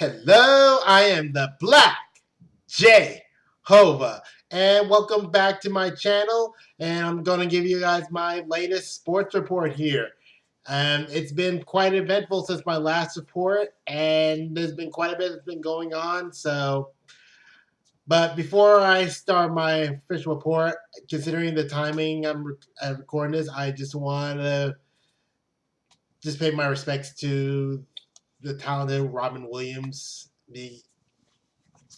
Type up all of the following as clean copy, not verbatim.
Hello, I am the Black J-Hova, and welcome back to my channel. And I'm going to give you guys my latest sports report here. It's been quite eventful since my last report, and there's been quite a bit that's been going on. But before I start my official report, considering the timing I'm recording this, I just want to just pay my respects to the talented Robin Williams. The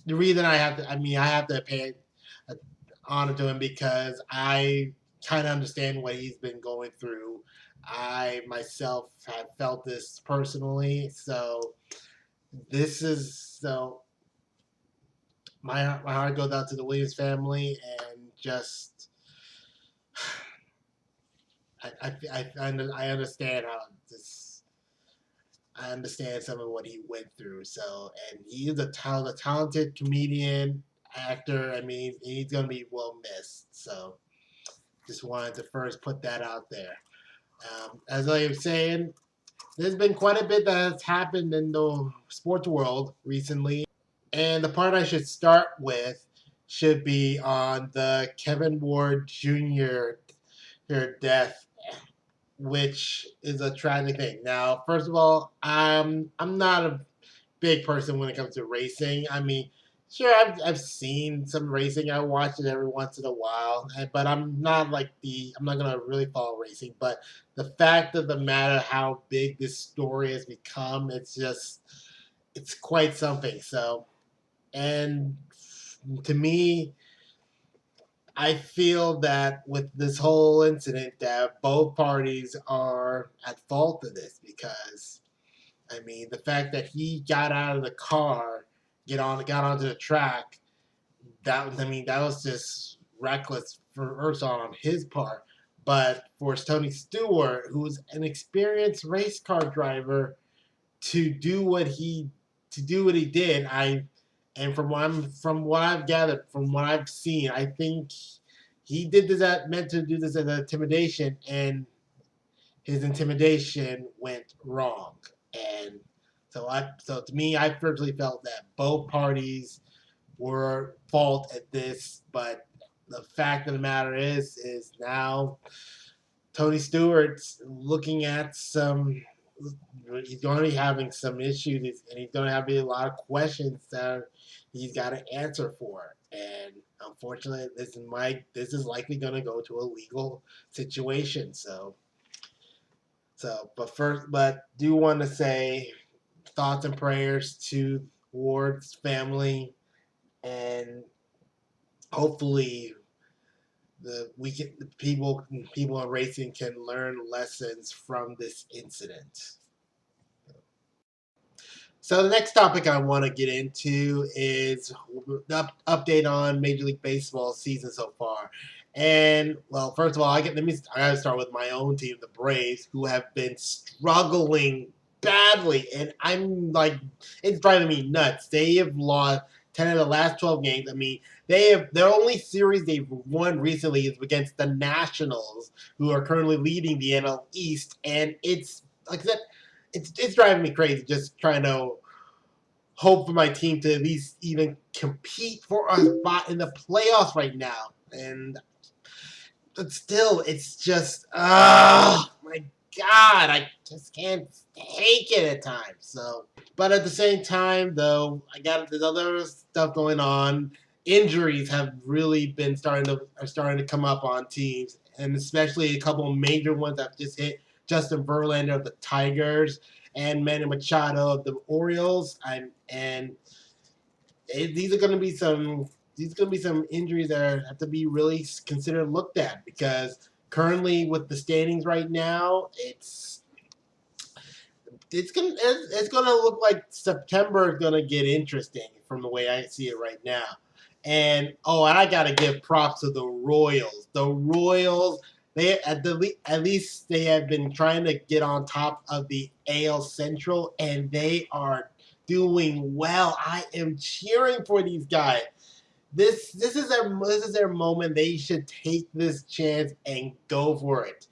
reason I have to, I have to pay honor to him because I kind of understand what he's been going through. I myself have felt this personally, so this is so my heart goes out to the Williams family, and just I understand how this. I understand some of what he went through. So, and he's a talented comedian, actor. I mean, he's going to be well missed. So, just wanted to first put that out there. As I was saying, there's been quite a bit that has happened in the sports world recently. And the part I should start with should be on the Kevin Ward Jr. death, which is a tragic thing. Now, first of all, I'm not a big person when it comes to racing. I mean, sure, I've seen some racing. I watch it every once in a while, but I'm not I'm not gonna really follow racing. But the fact of the matter, how big this story has become, it's quite something. So, and to me, I feel that with this whole incident that both parties are at fault of this because I mean the fact that he got out of the car, got onto the track, that was just reckless first on his part. But for Tony Stewart, who's an experienced race car driver, to do what he did, from what I've gathered, from what I've seen, I think he did this meant to do this as an intimidation, and his intimidation went wrong. And so to me, I personally felt that both parties were fault at this, but the fact of the matter is now Tony Stewart's looking at some. He's going to be having some issues, and he's going to have a lot of questions that he's got to answer for. And unfortunately, this is likely going to go to a legal situation. But do want to say thoughts and prayers to Ward's family, and hopefully the people in racing can learn lessons from this incident. So the next topic I want to get into is the update on Major League Baseball season so far. And well, first of all, I gotta start with my own team, the Braves, who have been struggling badly, and I'm like, it's driving me nuts. They have lost 10 of the last 12 games. I mean, their only series they've won recently is against the Nationals, who are currently leading the NL East, and it's like I said, it's driving me crazy just trying to hope for my team to at least even compete for a spot in the playoffs right now. But still, it's just, my God, I just can't take it at times. So, but at the same time, though, there's other stuff going on. Injuries have really been starting to come up on teams, and especially a couple of major ones that just hit Justin Verlander of the Tigers and Manny Machado of the Orioles. These are going to be some injuries that have to be really considered looked at, because currently with the standings right now, it's gonna look like September is gonna get interesting from the way I see it right now. And I gotta give props to the Royals. The Royals, at least they have been trying to get on top of the AL Central, and they are doing well. I am cheering for these guys. This is their moment. They should take this chance and go for it.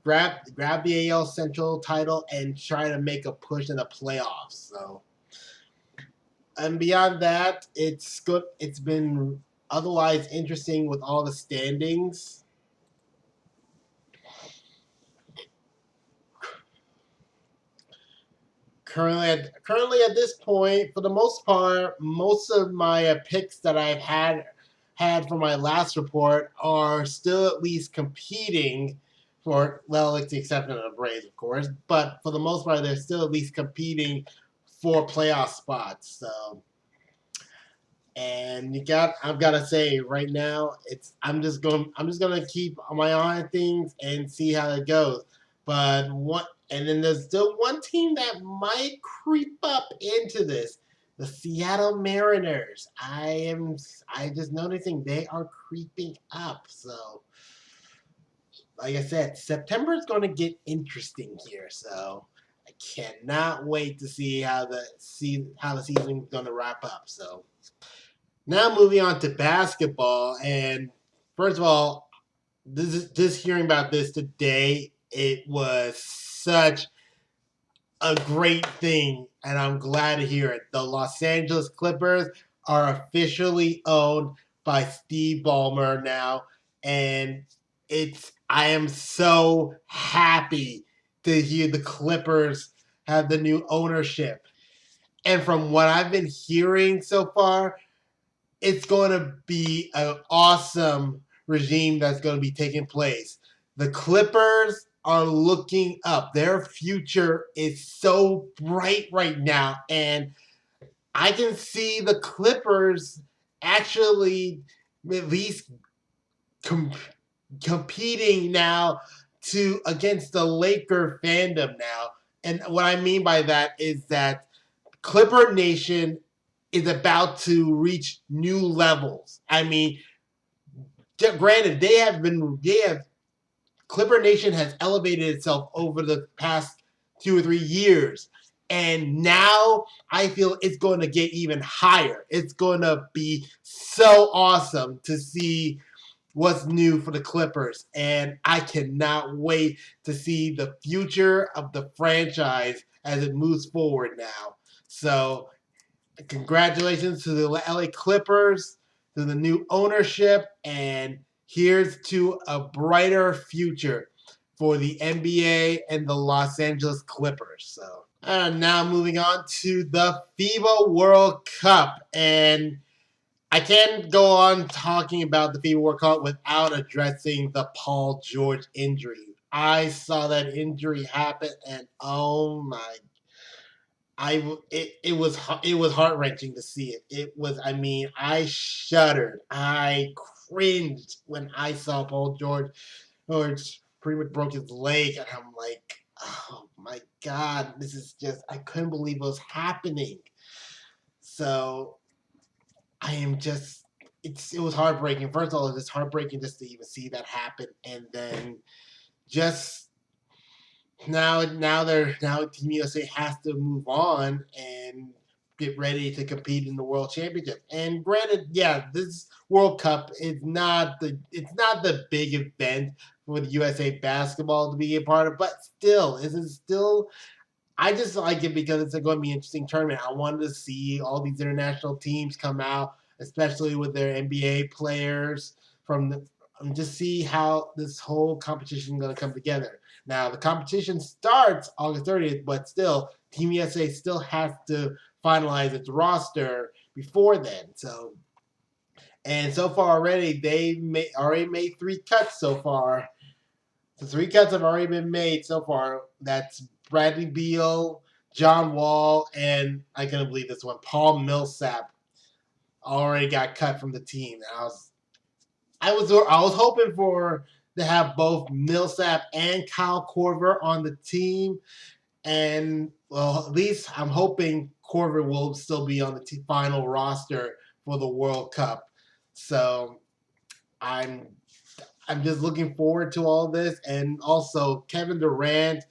Grab the AL Central title and try to make a push in the playoffs. So And beyond that, it's good. It's been otherwise interesting with all the standings. Currently at this point, for the most part, most of my picks that I've had for my last report are still at least competing for, well, with the exception of the Braves, of course. But for the most part, they're still at least competing for playoff spots. So, and I've got to say right now, I'm just gonna keep my eye on things and see how it goes. But what, and then there's still one team that might creep up into this, the Seattle Mariners. I just noticing they are creeping up. So, like I said, September is going to get interesting here. So, I cannot wait to see how the season is going to wrap up. So. Now moving on to basketball, and first of all, this hearing about this today, it was such a great thing, and I'm glad to hear it. The Los Angeles Clippers are officially owned by Steve Ballmer now, and I am so happy to hear the Clippers have the new ownership. And from what I've been hearing so far, it's going to be an awesome regime that's going to be taking place. The Clippers are looking up. Their future is so bright right now. And I can see the Clippers actually at least competing now against the Laker fandom now. And what I mean by that is that Clipper Nation is about to reach new levels. I mean, granted, Clipper Nation has elevated itself over the past 2 or 3 years. And now I feel it's going to get even higher. It's going to be so awesome to see what's new for the Clippers. And I cannot wait to see the future of the franchise as it moves forward now. So, congratulations to the LA Clippers, to the new ownership, and here's to a brighter future for the NBA and the Los Angeles Clippers. So, now moving on to the FIBA World Cup. And I can't go on talking about the FIBA World Cup without addressing the Paul George injury. I saw that injury happen, and oh my, it was heart wrenching to see it. It was, I mean, I shuddered, I cringed when I saw Paul George pretty much broke his leg, and I'm like, oh my god, this is just, I couldn't believe it was happening. So I am just, it was heartbreaking. First of all, it was heartbreaking just to even see that happen, and then just now Team USA has to move on and get ready to compete in the World Championship. And granted, yeah, this World Cup is not the big event for the USA basketball to be a part of, but still, I just like it because it's going to be an interesting tournament. I wanted to see all these international teams come out, especially with their NBA players, just see how this whole competition is going to come together. Now, the competition starts August 30th, but still, Team USA still has to finalize its roster before then. And so far already, already made 3 cuts so far. The 3 cuts have already been made so far. That's Bradley Beal, John Wall, and I couldn't believe this one, Paul Millsap already got cut from the team. I was hoping to have both Millsap and Kyle Korver on the team, and well, at least I'm hoping Korver will still be on the final roster for the World Cup. So I'm just looking forward to all this, and also Kevin Durant.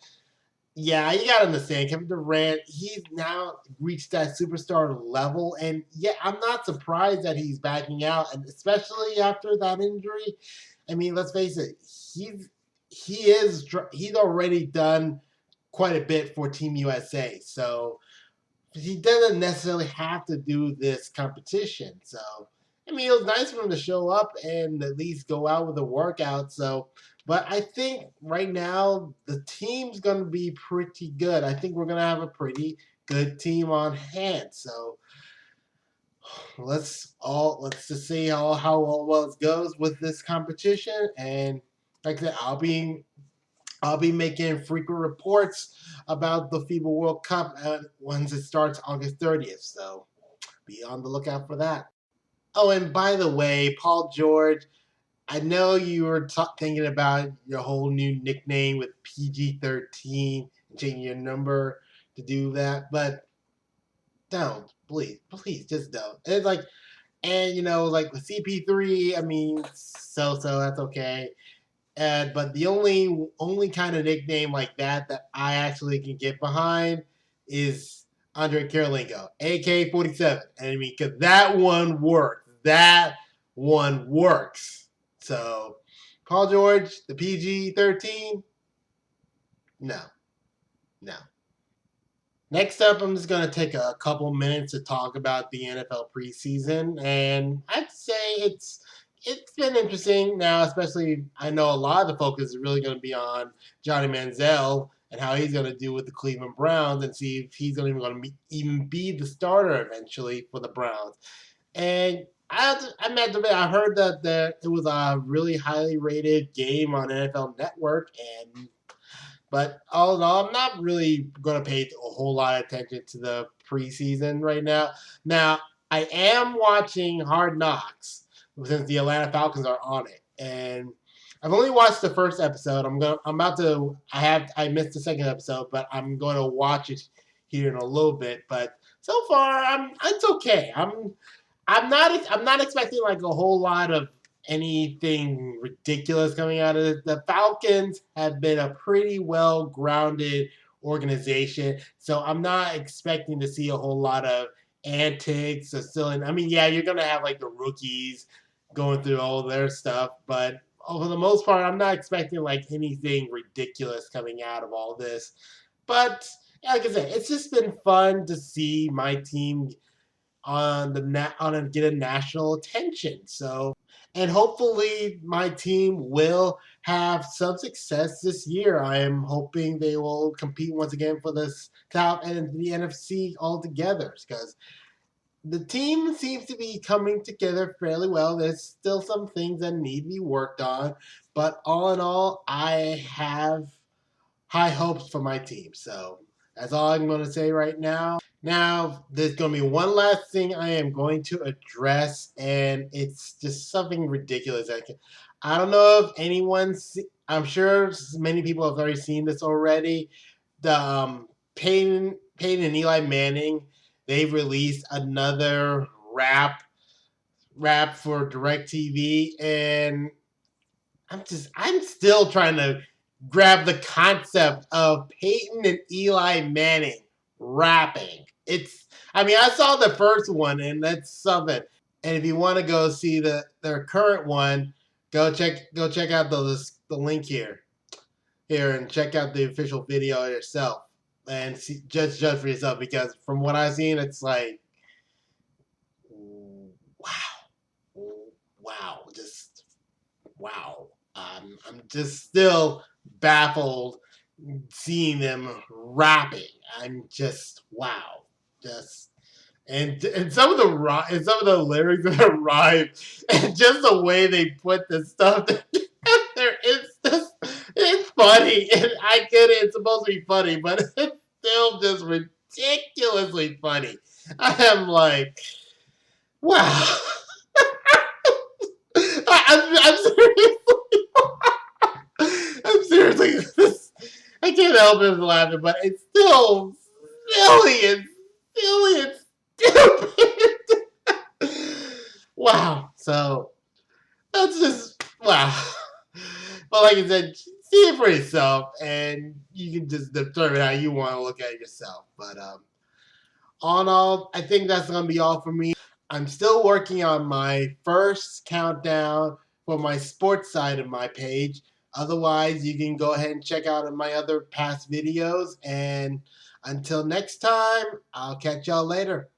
Yeah, you gotta understand, Kevin Durant, he's now reached that superstar level, and yeah, I'm not surprised that he's backing out, and especially after that injury. I mean, let's face it, he's already done quite a bit for Team USA. So he doesn't necessarily have to do this competition. So, I mean, it was nice for him to show up and at least go out with a workout. So, but I think right now the team's going to be pretty good. I think we're going to have a pretty good team on hand. So, let's just see how well it goes with this competition. And like I said, I'll be making frequent reports about the FIBA World Cup once it starts August 30th. So be on the lookout for that. Oh, and by the way, Paul George, I know you were thinking about your whole new nickname with PG-13, changing your number to do that, but don't, please, just don't. It's like, and like with CP3, I mean, so that's okay. But the only kind of nickname like that I actually can get behind is Andre Karolinko, AK-47. And I mean, because that one works. That one works. So, Paul George, the PG-13, no, no. Next up, I'm just going to take a couple minutes to talk about the NFL preseason, and I'd say it's been interesting now. Especially, I know a lot of the focus is really going to be on Johnny Manziel and how he's going to do with the Cleveland Browns, and see if he's going to even be the starter eventually for the Browns. And I heard that it was a really highly rated game on NFL Network, and but all in all, I'm not really going to pay a whole lot of attention to the preseason right now. Now, I am watching Hard Knocks since the Atlanta Falcons are on it, and I've only watched the first episode. I missed the second episode, but I'm going to watch it here in a little bit. But so far, it's okay. I'm not expecting like a whole lot of anything ridiculous coming out of it. The Falcons have been a pretty well grounded organization, so I'm not expecting to see a whole lot of antics or still. I mean, yeah, you're gonna have like the rookies going through all their stuff, but for the most part, I'm not expecting like anything ridiculous coming out of all this. But like I said, it's just been fun to see my team get a national attention. So, and hopefully my team will have some success this year. I am hoping they will compete once again for the South and the NFC altogether, because the team seems to be coming together fairly well. There's still some things that need to be worked on, but all in all, I have high hopes for my team. So that's all I'm going to say right now. Now, there's going to be one last thing I am going to address, and it's just something ridiculous. I don't know if I'm sure many people have already seen this already. The Peyton and Eli Manning, they've released another rap for DirecTV, and I'm still trying to grab the concept of Peyton and Eli Manning rapping. I saw the first one, and that's something. And if you want to go see their current one, go check out the link here, and check out the official video yourself, and just judge for yourself. Because from what I've seen, it's like, wow, just wow. I'm just still baffled seeing them rapping. I'm just wow, just and some of the lyrics that rhyme, and just the way they put the stuff there. It's funny, and I get it. It's supposed to be funny, but it's still just ridiculously funny. I am like, wow. I'm seriously, I can't help it laughing, but it's still silly and stupid. Wow. So that's just wow. But like I said, see it for yourself, and you can just determine how you want to look at it yourself. But all in all, I think that's gonna be all for me. I'm still working on my first countdown for my sports side of my page. Otherwise, you can go ahead and check out my other past videos. And Until next time, I'll catch y'all later.